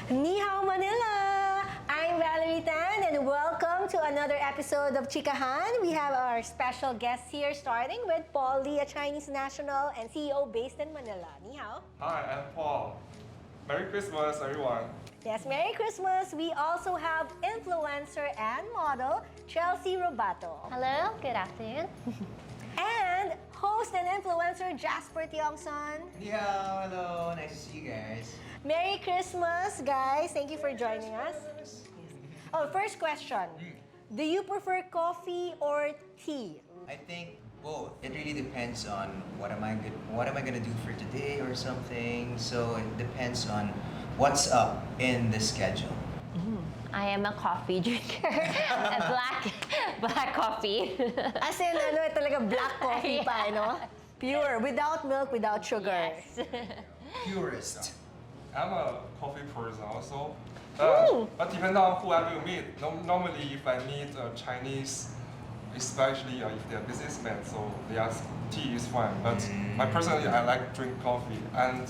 Ni hao Manila! I'm Valerie Tan and welcome to another episode of Chikahan. We have our special guests here starting with Paul Lee, a Chinese national and CEO based in Manila. Ni hao. Hi, I'm Paul. Merry Christmas, everyone. Yes, Merry Christmas! We also have influencer and model Chelsea Robato. Hello, good afternoon. And host and influencer Jazper Tiongson. Yeah, hello. Nice to see you guys. Merry Christmas, guys. Thank you for joining us. Oh, first question. Do you prefer coffee or tea? I think both. It really depends on what am I gonna do for today or something. So it depends on what's up in the schedule. I am a coffee drinker. A black coffee. As in, talaga black coffee pa, no? Pure, without milk, without sugar. Yes. Purist. I'm a coffee person also. Ooh. But depending on who I will meet. Normally, if I meet a Chinese, especially if they're businessmen, so they ask tea is fine. But personally, I like drink coffee and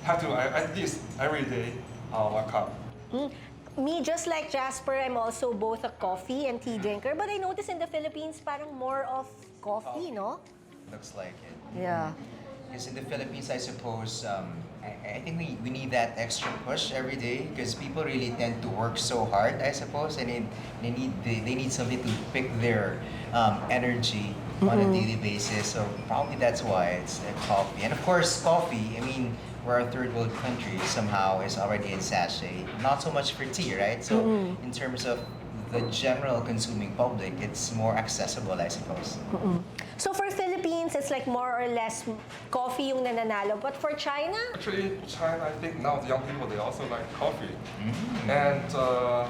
have to at least every day 1 cup. Me, just like Jasper, I'm also both a coffee and tea drinker. But I notice in the Philippines, parang more of coffee, no? Looks like it. Yeah. Because in the Philippines, I suppose, I think we need that extra push every day because people really tend to work so hard, I suppose, and they need something to pick their energy on a daily basis. So probably that's why it's coffee. And of course, coffee, I mean, we're a third world country, somehow is already in sachet. Not so much for tea, right? So in terms of the general consuming public, it's more accessible, I suppose. So for Philippines, it's like more or less coffee yung nananalo. But for China, Actually, in China, I think now the young people, they also like coffee. And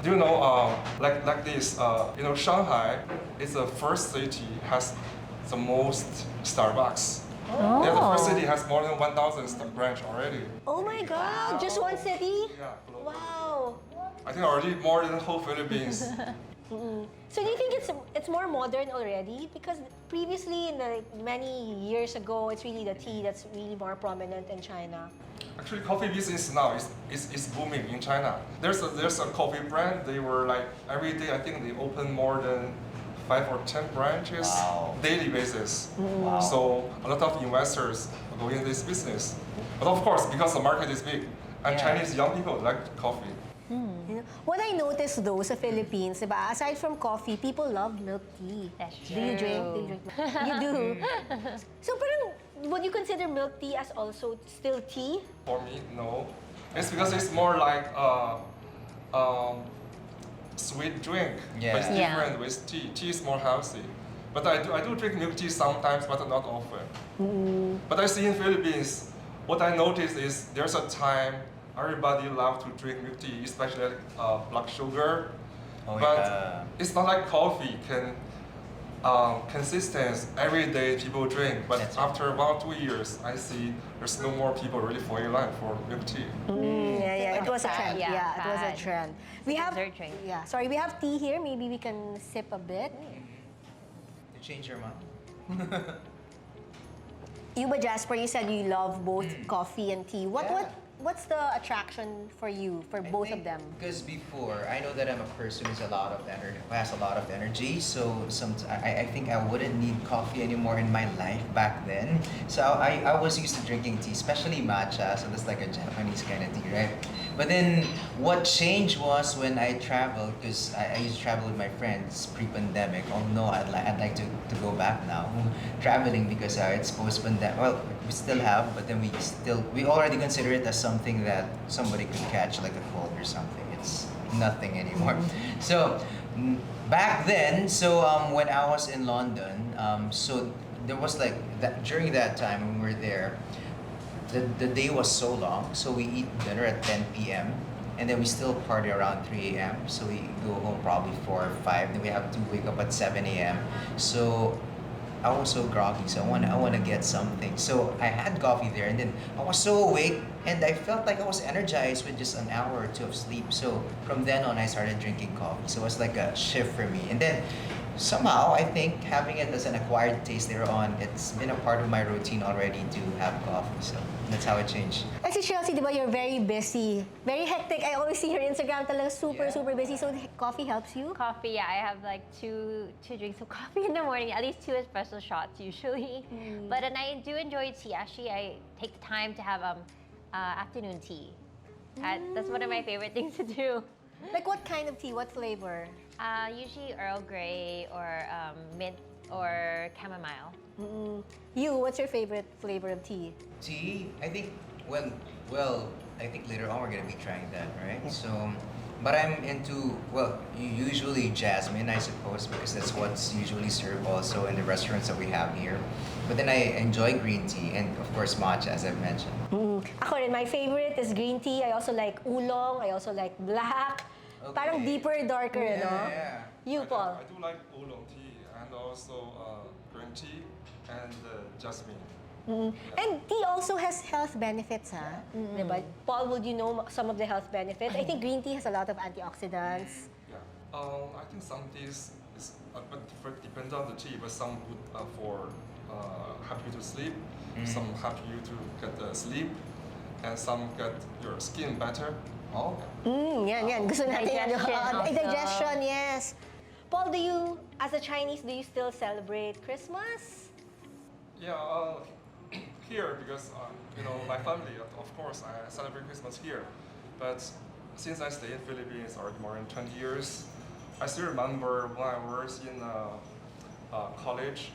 do you know, like this, Shanghai is the first city has the most Starbucks. Yeah, the first city has more than 1,000 branch already. oh my God, just one city? Yeah, globally. Wow. I think already more than the whole Philippines. So do you think it's more modern already? Because previously, in the many years ago, it's really the tea that's really more prominent in China. Actually, coffee business now is booming in China. There's a coffee brand. They were like every day. I think they open more than 5 or 10 branches daily basis. Wow. So a lot of investors are going in this business. But of course, because the market is big, and Yeah. Chinese young people like coffee. You know, what I noticed though sa Philippines, diba, aside from coffee, people love milk tea. That's Do you drink? true. Do you drink? You do. So parang, would you consider milk tea as also still tea? For me, no. It's because it's more like sweet drink. But it's Yeah. different with tea. Tea is more healthy. But I do drink milk tea sometimes, but not often. But I see in Philippines, what I notice is there's a time everybody love to drink milk tea, especially black sugar. Oh, But yeah. it's not like coffee can consistent every day people drink. But That's right. after about 2 years, I see there's no more people really falling in line for milk tea. Yeah, it was a trend. Yeah, Yeah, it was a fad. trend. We have, Dessert drink. yeah, sorry, we have tea here. Maybe we can sip a bit. To change your mind. You, but Jasper, you said you love both coffee and tea. What's the attraction for you for both of them? Because before, I know that I'm a person who has a lot of energy. So I think I wouldn't need coffee anymore in my life back then. So I was used to drinking tea, especially matcha. So that's like a Japanese kind of tea, right? But then what changed was when I traveled, because I used to travel with my friends pre-pandemic. Oh no, I'd like to go back now, traveling because it's post-pandemic. Well, we still have, but then we already consider it as something that somebody could catch, like a cold or something. It's nothing anymore. So back then, when I was in London, so there was like that during that time when we were there. The day was so long, so we eat dinner at 10 p.m. and then we still party around 3 a.m. So we go home probably 4 or 5. Then we have to wake up at 7 a.m. So I was so groggy, so I want to get something. So I had coffee there, and then I was so awake, and I felt like I was energized with just an hour or two of sleep. So from then on, I started drinking coffee. So it was like a shift for me. And then somehow I think having it as an acquired taste later on, it's been a part of my routine already to have coffee. So that's how it changed. Kasi Chelsea, di ba, you're very busy. Very hectic. I always see your Instagram talaga super, Yeah. super busy. So coffee helps you? Coffee, yeah, I have like two drinks of coffee in the morning, at least 2 espresso shots usually. But and I do enjoy tea. Actually, I take the time to have afternoon tea. That's one of my favorite things to do. Like what kind of tea? What flavor? Usually Earl Grey or mint or chamomile. You, what's your favorite flavor of tea? Tea, I think, I think later on we're gonna be trying that, right? So, but I'm into, usually jasmine, I suppose, because that's what's usually served also in the restaurants that we have here. But then I enjoy green tea and of course matcha, as I've mentioned. Ako rin, my favorite is green tea. I also like oolong. I also like black. Okay. Parang deeper, darker, no? Yeah. You, Paul? I do like oolong tea and also green tea and jasmine. And tea also has health benefits, ha? Diba? Paul, would you know some of the health benefits? I think green tea has a lot of antioxidants. Yeah. I think some teas is a bit different, depends on the tea, but some good for help you to sleep, some help you to get sleep, and some get your skin better. Oh. Yan. Gusto natin yan. Digestion also. Digestion, yes. Paul, as a Chinese, do you still celebrate Christmas? Yeah, here because my family, of course, I celebrate Christmas here, but since I stay in Philippines already more than 20 years, I still remember when I was in college,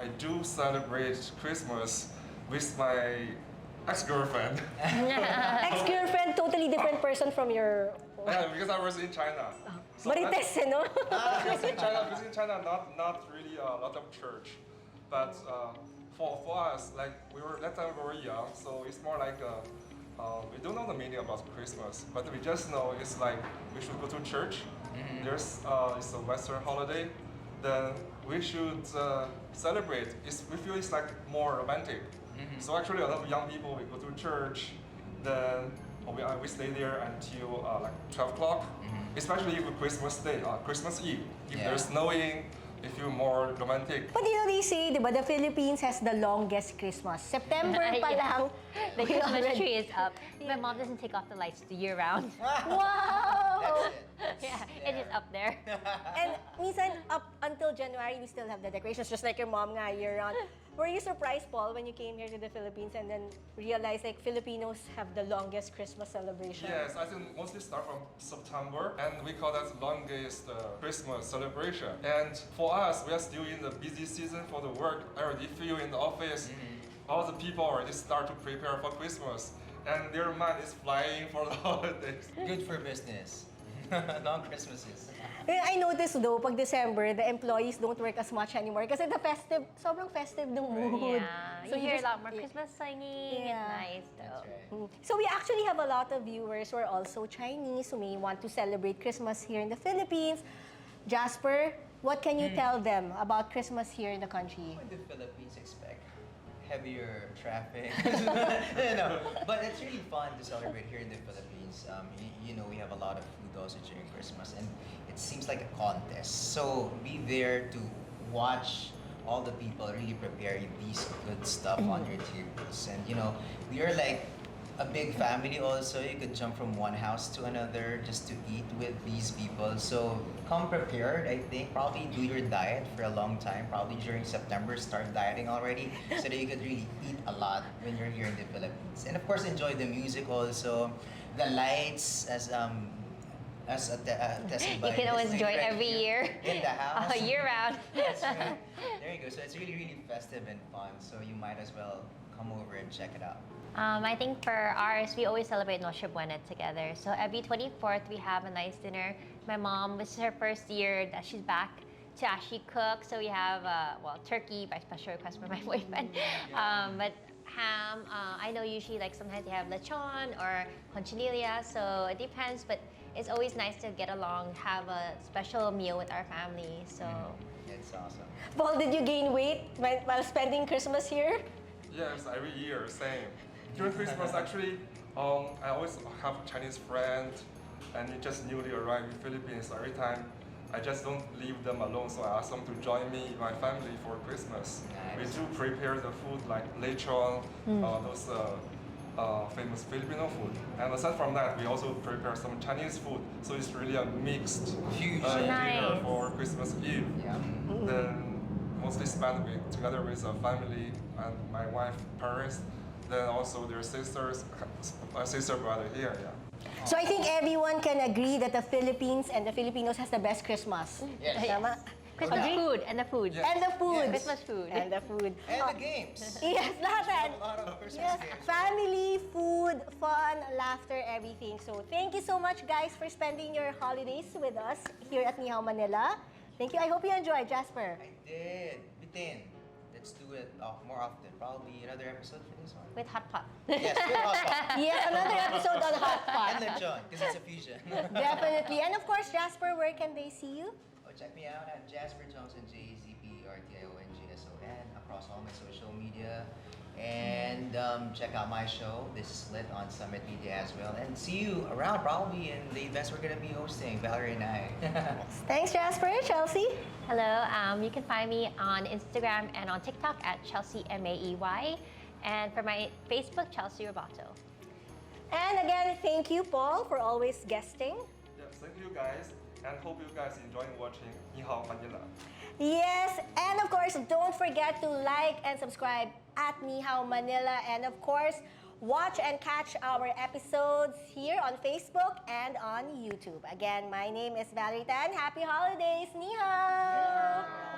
I do celebrate Christmas with my ex-girlfriend. Ex-girlfriend, totally different person from your... Yeah, because I was in China. So Marites, eh, no? because in China, not really a lot of church, but for us, like that time we were young, so it's more like we don't know the meaning about Christmas, but we just know it's like we should go to church. It's a Western holiday, then we should celebrate. We feel it's like more romantic. So actually, a lot of young people we go to church, then we stay there until like 12 o'clock. Especially if Christmas Day, Christmas Eve. If Yeah. there's snowing, they feel more romantic. But they say, di ba, the Philippines has the longest Christmas. September pa Yeah. lang. The we Christmas already- tree is up. My mom doesn't take off the lights year round. Wow! That's it. Yeah, it's just up there. And minsan, up until January, we still have the decorations, just like your mom nga year-round. Were you surprised, Paul, when you came here to the Philippines and then realized like Filipinos have the longest Christmas celebration? Yes, I think mostly start from September, and we call that longest Christmas celebration. And for us, we are still in the busy season for the work. I already feel in the office, all the people already start to prepare for Christmas, and their mind is flying for the holidays. Good for business. Long Christmases. I noticed though, pag December, the employees don't work as much anymore kasi the festive, sobrang festive ng mood. Yeah, So you hear just- a lot more Christmas singing. Yeah. It's nice though. That's right. So we actually have a lot of viewers who are also Chinese who may want to celebrate Christmas here in the Philippines. Jasper, what can you tell them about Christmas here in the country? What do the Philippines expect? Heavier traffic. No, but it's really fun to celebrate here in the Philippines. We have a lot of food also during Christmas, and it seems like a contest. So be there to watch all the people really prepare these good stuff on your tables, and we are like a big family also. You could jump from one house to another just to eat with these people. So come prepared, I think. Probably do your diet for a long time. Probably during September, start dieting already so that you could really eat a lot when you're here in the Philippines. And of course, enjoy the music also. The lights tested by You can always this enjoy right every here year. in the house. Year round. That's right. There you go. So it's really, really festive and fun. So you might as well come over and check it out. I think for ours, we always celebrate Noche Buena together. So every 24th, we have a nice dinner. My mom, this is her first year that she's back to actually cook. So we have, turkey by special request from my boyfriend. But ham, I know usually like sometimes they have lechon or conchinilla. So it depends, but it's always nice to get along, have a special meal with our family. So It's awesome. Paul, did you gain weight while spending Christmas here? Yes, every year, same. During Christmas, actually, I always have Chinese friends, and they just newly arrived in Philippines. Every time I just don't leave them alone, so I ask them to join me, my family, for Christmas. Nice. We do prepare the food like lechon, those famous Filipino food. And aside from that, we also prepare some Chinese food. So it's really a mixed Fusion. dinner Nice. for Christmas Eve. Yeah. Then mostly spent together with a family and my wife, parents. Then also their sisters, sister brother here. Yeah. So I think everyone can agree that the Philippines and the Filipinos has the best Christmas. Yes. Tama? Christmas Agree. food and the food. Yeah. And the food. Yes. Christmas food. And the food. And Oh, the games. yes, lahat. A lot of Christmas Yes, games. family, food, fun, laughter, everything. So thank you so much, guys, for spending your holidays with us here at Ni Hao Manila. Thank you. I hope you enjoyed, Jasper. I did. Bitin. Let's do it more often. Probably another episode for this one. With hot pot. Yes, with hot pot. Yes, another episode on Hot Pot. And lechon, because it's a fusion. Definitely. And of course, Jasper, where can they see you? Oh, check me out at Jazper Tiongson, JZPRTIONGSON, across all my social media. And check out my show, This Is Lit, on Summit Media as well. And see you around probably in the events we're going to be hosting, Valerie and I. Thanks, Jasper. Chelsea? Hello, you can find me on Instagram and on TikTok at Chelsea Maey. And for my Facebook, Chelsea Robato. And again, thank you, Paul, for always guesting. Yeah, thank you guys, and hope you guys enjoying watching Ni Hao Manila. Yes, and of course, don't forget to like and subscribe at Ni Hao Manila. And of course, watch and catch our episodes here on Facebook and on YouTube. Again, my name is Valerie Tan. Happy holidays, Ni Hao!